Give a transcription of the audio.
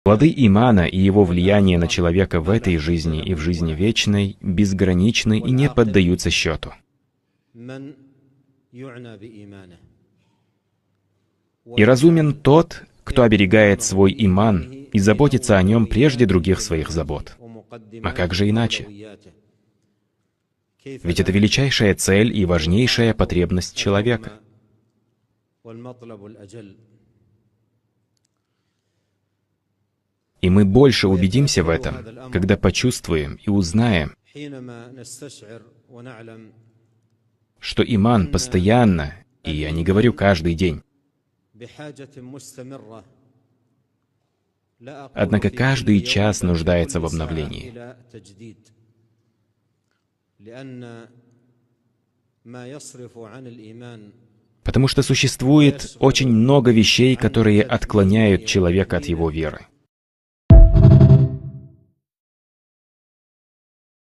Плоды имана и его влияние на человека в этой жизни и в жизни вечной безграничны и не поддаются счету. И разумен тот, кто оберегает свой иман и заботится о нем прежде других своих забот. А как же иначе? Ведь это величайшая цель и важнейшая потребность человека. И мы больше убедимся в этом, когда почувствуем и узнаем, что иман постоянно, и я не говорю каждый день, однако каждый час нуждается в обновлении. Потому что существует очень много вещей, которые отклоняют человека от его веры.